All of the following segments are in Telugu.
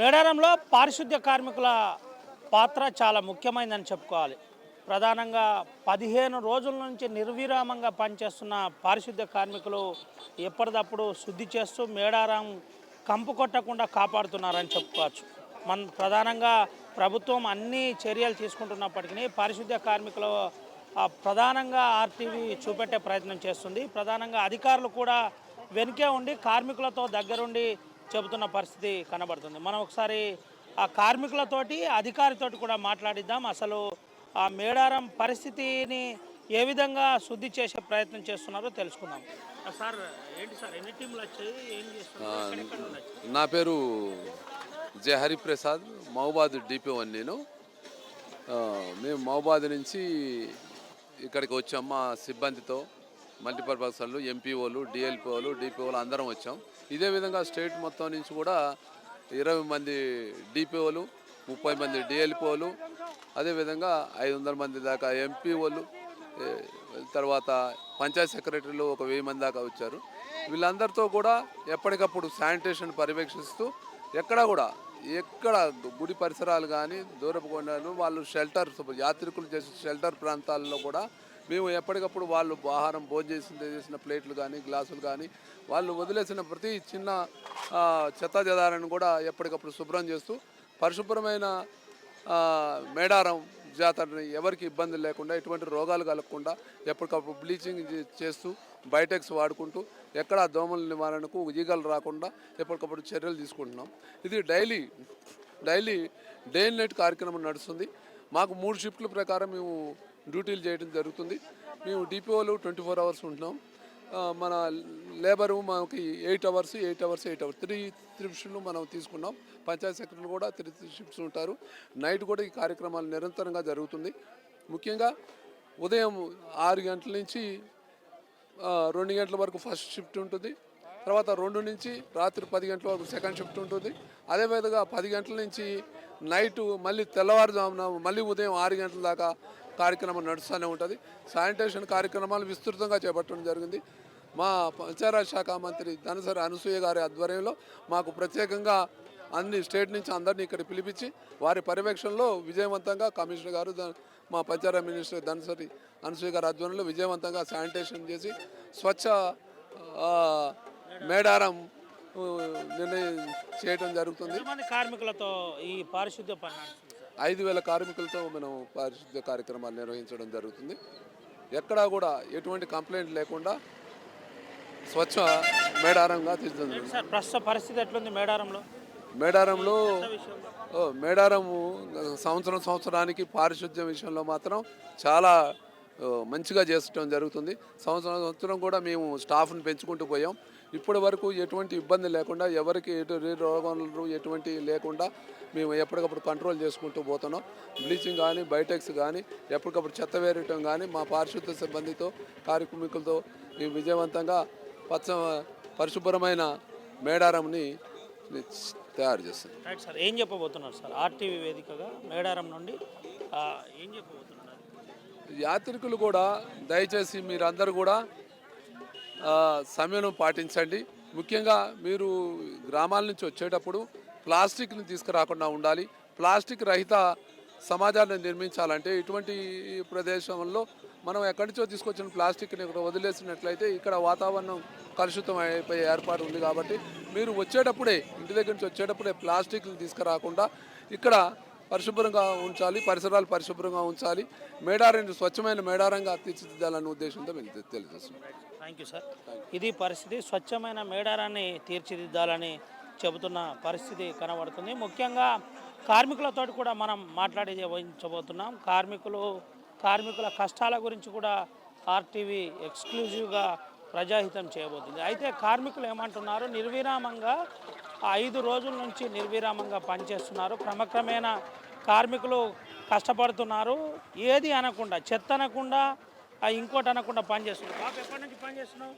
మేడారంలో పారిశుద్ధ్య కార్మికుల పాత్ర చాలా ముఖ్యమైనదని చెప్పుకోవాలి. ప్రధానంగా 15 రోజుల నుంచి నిర్విరామంగా పనిచేస్తున్న పారిశుద్ధ్య కార్మికులు ఎప్పటికప్పుడు శుద్ధి చేస్తూ మేడారం కంపు కొట్టకుండా కాపాడుతున్నారని చెప్పుకోవచ్చు. ప్రధానంగా ప్రభుత్వం అన్ని చర్యలు తీసుకుంటున్నప్పటికీ పారిశుద్ధ్య కార్మికులు ప్రధానంగా ఆర్టీవీ చూపెట్టే ప్రయత్నం చేస్తుంది. ప్రధానంగా అధికారులు కూడా వెనుకే ఉండి కార్మికులతో దగ్గరుండి చెబుతున్న పరిస్థితి కనబడుతుంది. మనం ఒకసారి ఆ కార్మికులతోటి అధికారితోటి కూడా మాట్లాడిద్దాం. అసలు ఆ మేడారం పరిస్థితిని ఏ విధంగా శుద్ధి చేసే ప్రయత్నం చేస్తున్నారో తెలుసుకుందాం. సార్ ఏంటి సార్, ఎన్ని టీంలు వచ్చాయి, ఏం చేస్తున్నారు? నా పేరు జె హరిప్రసాద్, మహబాద్ డిపిఓ. నేను మేము మహబాద్ నుంచి ఇక్కడికి వచ్చాం. మా సిబ్బందితో మల్టీపర్పస్ వాళ్ళు, ఎంపీఓలు, డిఎల్పిఓలు, డిపిఓలు అందరం వచ్చాం. ఇదే విధంగా స్టేట్ మొత్తం నుంచి కూడా 20 మంది డిపిఓలు, 30 మంది డిఎల్పిఓలు, అదేవిధంగా 500 మంది దాకా ఎంపీఓలు, తర్వాత పంచాయత్ సెక్రటరీలు ఒక 1000 మంది దాకా వచ్చారు. వీళ్ళందరితో కూడా ఎప్పటికప్పుడు శానిటేషన్ పర్యవేక్షిస్తూ ఎక్కడ గుడి పరిసరాలు కానీ దూరపు కొండలు వాళ్ళు షెల్టర్, యాత్రికులు చేసే షెల్టర్ ప్రాంతాల్లో కూడా మేము ఎప్పటికప్పుడు వాళ్ళు ఆహారం భోజనం చేసిన ప్లేట్లు కానీ గ్లాసులు కానీ వాళ్ళు వదిలేసిన ప్రతి చిన్న చెత్తాచెదారాన్ని కూడా ఎప్పటికప్పుడు శుభ్రం చేస్తూ పరిశుభ్రమైన మేడారం జాతరని ఎవరికి ఇబ్బంది లేకుండా, ఎటువంటి రోగాలు కలగకుండా ఎప్పటికప్పుడు బ్లీచింగ్ చేస్తూ బయోటెక్స్ వాడుకుంటూ ఎక్కడ దోమల నివారణకు ఈగలు రాకుండా ఎప్పటికప్పుడు చర్యలు తీసుకుంటున్నాం. ఇది డైలీ డే అండ్ నైట్ కార్యక్రమం నడుస్తుంది. మాకు 3 షిఫ్ట్ల ప్రకారం మేము డ్యూటీలు చేయడం జరుగుతుంది. మేము డిపిఓలు 24 అవర్స్ ఉంటున్నాం. మన లేబరు మనకి 8 అవర్స్ 3 షిఫ్ట్లు మనం తీసుకున్నాం. పంచాయత్ సెక్రటరీలు కూడా 3 షిఫ్ట్స్ ఉంటారు. నైట్ కూడా ఈ కార్యక్రమాలు నిరంతరంగా జరుగుతుంది. ముఖ్యంగా ఉదయం 6 గంటల నుంచి 2 గంటల వరకు ఫస్ట్ షిఫ్ట్ ఉంటుంది. తర్వాత 2 నుంచి రాత్రి 10 గంటల వరకు సెకండ్ షిఫ్ట్ ఉంటుంది. అదేవిధంగా 10 గంటల నుంచి నైటు మళ్ళీ తెల్లవారుజామున మళ్ళీ ఉదయం 6 గంటల దాకా కార్యక్రమం నడుస్తూనే ఉంటుంది. శానిటేషన్ కార్యక్రమాలు విస్తృతంగా చేపట్టడం జరిగింది. మా పంచాయతీరాజ్ శాఖ మంత్రి ధనసరి అనసూయ గారి ఆధ్వర్యంలో మాకు ప్రత్యేకంగా అన్ని స్టేట్ నుంచి అందరినీ ఇక్కడ పిలిపించి వారి పర్యవేక్షణలో విజయవంతంగా కమిషనర్ గారు, మా పంచాయతీ మినిస్టర్ ధనసరి అనసూయ గారి ఆధ్వర్యంలో విజయవంతంగా శానిటేషన్ చేసి స్వచ్ఛ మేడారం నిర్ణయం చేయడం జరుగుతుంది. కార్మికులతో ఈ పారిశుద్ధ్య పని 5,000 కార్మికులతో మనం పారిశుద్ధ్య కార్యక్రమాలు నిర్వహించడం జరుగుతుంది. ఎక్కడా కూడా ఎటువంటి కంప్లైంట్ లేకుండా స్వచ్ఛ మేడారంగా తీర్చింది. ప్రస్తుత పరిస్థితి ఎట్లుంది మేడారంలో? మేడారము సంవత్సరానికి పారిశుద్ధ్యం విషయంలో మాత్రం చాలా మంచిగా చేసడం జరుగుతుంది. సంవత్సరం కూడా మేము స్టాఫ్ని పెంచుకుంటూ పోయాం. ఇప్పటి వరకు ఎటువంటి ఇబ్బంది లేకుండా, ఎవరికి రోగాలు ఎటువంటి లేకుండా మేము ఎప్పటికప్పుడు కంట్రోల్ చేసుకుంటూ పోతున్నాం. బ్లీచింగ్ కానీ బయోటెక్స్ కానీ ఎప్పటికప్పుడు చెత్త వేయటం కానీ మా పారిశుద్ధ్య సిబ్బందితో కార్మికులతో మేము విజయవంతంగా పరిశుభ్రమైన మేడారంని తయారు చేస్తాం. రైట్ సార్, ఏం చెప్పబోతున్నారు సార్ ఆర్టీవీ వేదికగా మేడారం నుండి ఏం చెప్పబోతున్నారు? యాత్రికులు కూడా దయచేసి మీరందరూ కూడా సమయం పాటించండి. ముఖ్యంగా మీరు గ్రామాల నుంచి వచ్చేటప్పుడు ప్లాస్టిక్ని తీసుకురాకుండా ఉండాలి. ప్లాస్టిక్ రహిత సమాజాన్ని నిర్మించాలంటే ఇటువంటి ప్రదేశంలో మనం ఎక్కడి నుంచో తీసుకొచ్చిన ప్లాస్టిక్ని ఇక్కడ వదిలేసినట్లయితే ఇక్కడ వాతావరణం కలుషితం అయిపోయే ఏర్పాటు ఉంది. కాబట్టి మీరు వచ్చేటప్పుడే, ఇంటి దగ్గర నుంచి వచ్చేటప్పుడే ప్లాస్టిక్ని తీసుకురాకుండా ఇక్కడ పరిశుభ్రంగా ఉంచాలి, పరిసరాలు పరిశుభ్రంగా ఉంచాలి, మేడారాన్ని స్వచ్ఛమైన మేడారంగా తీర్చిదిద్దాలనే ఉద్దేశంతో మేము తెలియజేస్తున్నాం. Thank you sir. ఇది పరిస్థితి. స్వచ్ఛమైన మేడారాన్ని తీర్చిదిద్దాలని చెబుతున్న పరిస్థితి కనబడుతుంది. ముఖ్యంగా కార్మికులతో కూడా మనం మాట్లాడించబోతున్నాం. కార్మికుల కష్టాల గురించి కూడా ఆర్టీవీ ఎక్స్క్లూజివ్గా ప్రజాహితం చేయబోతుంది. అయితే కార్మికులు ఏమంటున్నారు? నిర్విరామంగా 5 రోజుల నుంచి నిర్విరామంగా పనిచేస్తున్నారు. క్రమక్రమేణా కార్మికులు కష్టపడుతున్నారు. ఏది అనకుండా, చెత్త అనకుండా, ఇంకోటి అనకుండా పనిచేస్తున్నారు. బాబు, ఎప్పటి నుంచి పనిచేస్తున్నావు?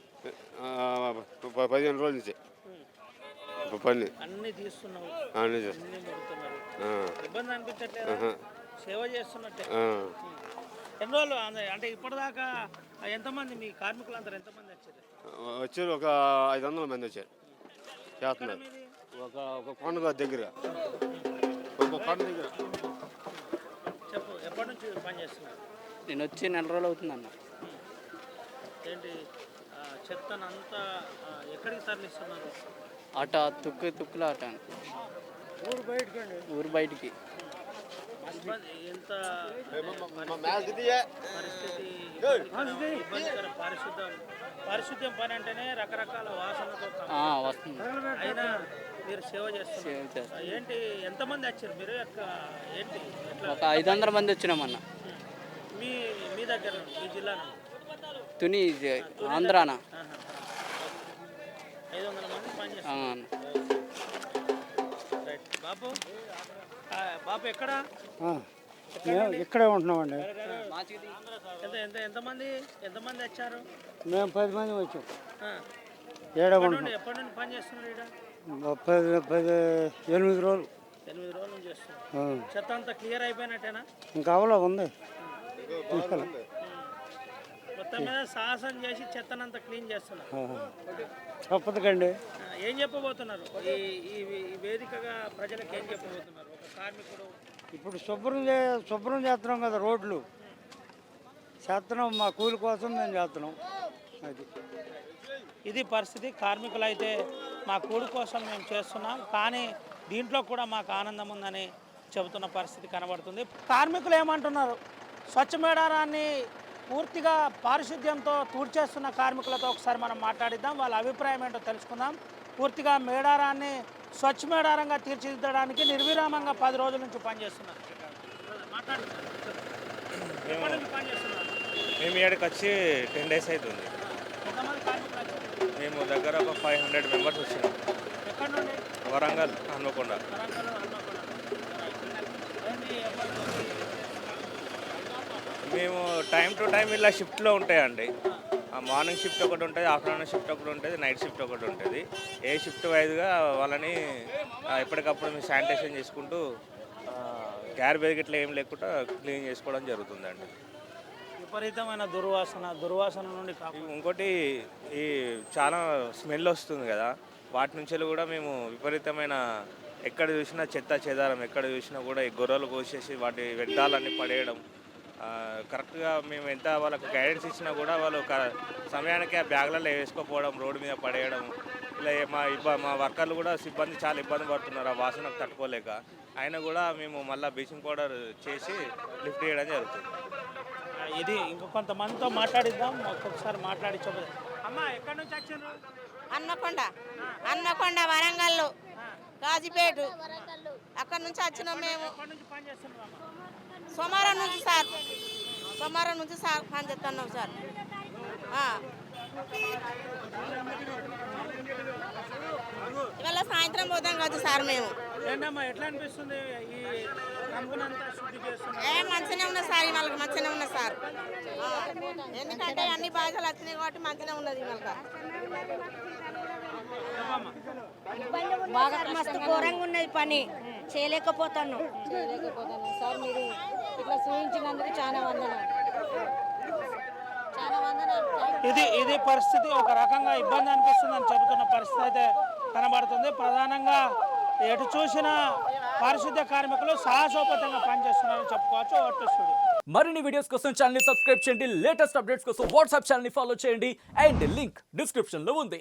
15 రోజుల నుంచి పని అన్నీ తీస్తున్నావు, అన్నీ పెడుతున్నారు. ఇబ్బంది అనిపించట్లేదు? సేవ చేస్తున్నట్టే. ఎన్ని రోజులు అంటే ఇప్పటిదాకా ఎంతమంది మీ కార్మికులు అందరూ ఎంతమంది వచ్చారు? వచ్చారు ఒక 500 మంది వచ్చారు. చేస్తున్నారు. ఒక కొండ దగ్గర ఒక కొండ దగ్గర చెప్పు, ఎప్పటి నుంచి పని చేస్తున్నారు? నేను వచ్చి 4 రోజులు అవుతుందన్న. ఏంటి చెత్తనంతా ఎక్కడికి తరలిస్తున్నారు? ఆట తుక్కుల ఆట ఊరు బయటికి. ఎంత పరిస్థితి ఇబ్బందికర పారిశుద్ధ్యం పని అంటేనే రకరకాల వాసనతో వస్తుంది. అయినా మీరు సేవ చేస్తున్నారు. ఏంటి ఎంతమంది వచ్చారు మీరు? ఏంటి ఎట్లా? ఒక 500 మంది వచ్చినామన్న. మీ మీ దగ్గర మీ జిల్లా తుని ఆంధ్రాన 500 మంది పనిచేస్తారు. రైట్. బాబు బాబు ఎక్కడ? ఇక్కడే ఉంటున్నామండి. ఎంతమంది వచ్చారు? మేము 10 మంది వచ్చాం. ఎప్పటి నుండి పని చేస్తున్నారు ఇక్కడ? 8 రోజులు. 8 రోజుల నుంచి చేస్తున్నారు. చెత్త అంతా క్లియర్ అయిపోయినట్టేనా? ఇంకా అవలా ఉంది. మొత్తం మీద సాహసం చేసి చెత్తనంతా క్లీన్ చేస్తున్నారు. తప్పదుకండి. ఏం చెప్పబోతున్నారు? ఈ వేదికగా ప్రజలకు ఏం చెప్పబోతున్నారు? ఒక కార్మికుడు ఇప్పుడు శుభ్రం చేస్తున్నాం కదా, రోడ్లు చేస్తున్నాం, మా కూలి కోసం మేము చేస్తున్నాం. అది ఇది పరిస్థితి. కార్మికులు అయితే మా కూలి కోసం మేము చేస్తున్నాం, కానీ దీంట్లో కూడా మాకు ఆనందం ఉందని చెబుతున్న పరిస్థితి కనబడుతుంది. కార్మికులు ఏమంటున్నారు? స్వచ్ఛ మేడారాన్ని పూర్తిగా పారిశుద్ధ్యంతో తూర్చేస్తున్న కార్మికులతో ఒకసారి మనం మాట్లాడిద్దాం, వాళ్ళ అభిప్రాయం ఏంటో తెలుసుకుందాం. పూర్తిగా మేడారాన్ని స్వచ్ఛ మేడారంగా తీర్చిదిద్దడానికి నిర్విరామంగా 10 రోజుల నుంచి పనిచేస్తున్నారు. మేము ఇక్కడికి వచ్చి 10 days అవుతుంది. మేము దగ్గర ఒక 500 members వచ్చినాం. ఎక్కడ నుండి? వరంగల్, హన్మకొండ. మేము టైం టు టైం ఇలా షిఫ్ట్లో ఉంటాయండి. మార్నింగ్ షిఫ్ట్ ఒకటి ఉంటుంది, ఆఫ్టర్నూన్ షిఫ్ట్ ఒకటి ఉంటుంది, నైట్ షిఫ్ట్ ఒకటి ఉంటుంది. ఏ షిఫ్ట్ వైజ్గా వాళ్ళని ఎప్పటికప్పుడు మేము శానిటేషన్ చేసుకుంటూ గ్యార్బేజ్ ఇట్లా ఏం లేకుండా క్లీన్ చేసుకోవడం జరుగుతుందండి. విపరీతమైన దుర్వాసన నుండి ఇంకోటి ఈ చాలా స్మెల్ వస్తుంది కదా, వాటి నుంచి కూడా మేము విపరీతమైన ఎక్కడ చూసినా చెత్త చెదారం, ఎక్కడ చూసినా కూడా ఈ గొర్రెలు కోసేసి వాటి వ్యర్థాలన్నీ పడేయడం. కరెక్ట్గా మేము ఎంత వాళ్ళకు గైడెన్స్ ఇచ్చినా కూడా వాళ్ళు సమయానికి ఆ బ్యాగ్లలో వేసుకోకపోవడం, రోడ్డు మీద పడేయడం. ఇలా మా వర్కర్లు కూడా సిబ్బంది చాలా ఇబ్బంది పడుతున్నారు ఆ వాసనకు తట్టుకోలేక. అయినా కూడా మేము మళ్ళీ బ్లీచింగ్ పౌడర్ చేసి లిఫ్ట్ చేయడం జరుగుతుంది. ఇది ఇంకో కొంతమందితో మాట్లాడిద్దాం, ఒక్కొక్కసారి మాట్లాడి చెప్పదు. అమ్మ ఎక్కడి నుంచి వచ్చారు? హన్మకొండ వరంగల్ కాజీపేట అక్కడ నుంచి వచ్చినాం మేము. సోమవారం నుంచి సార్ పని చేస్తున్నాం సార్. ఇవాళ సాయంత్రం పోతాం కదా సార్ మేము. ఏంటమ్మా ఎట్లా అనిపిస్తుంది? ఈ మంచిగానే ఉన్నా సార్, ఇవాళ మంచిగానే ఉన్నా సార్. ఎందుకంటే అన్ని బాధ్యతలు వచ్చినాయి కాబట్టి మంచిగానే ఉన్నది ఇవాళ. బాగా మస్తు ఘోరంగా ఉన్నది, పని చేయలేకపోతాను సార్. మీరు ఇట్లా చూపించినందుకు చాలా వందనాలు. ఇది పరిస్థితి. ఒక రకంగా ఇబ్బంది అనిపిస్తుందని చెబుతున్న పరిస్థితి అయితే కనబడుతుంది. ప్రధానంగా ఎటు చూసిన పారిశుద్ధ్య కార్మికులు సాహసోపేతంగా పనిచేస్తున్నారని చెప్పుకోవచ్చు. ఒట్టు స్టూడియో. మరిన్ని వీడియోస్ కోసం ఛానల్ ని సబ్స్క్రైబ్ చేయండి. లేటెస్ట్ అప్డేట్స్ కోసం వాట్సాప్ ఛానల్ ని ఫాలో చేయండి. అండ్ లింక్ డిస్క్రిప్షన్ లో ఉంది.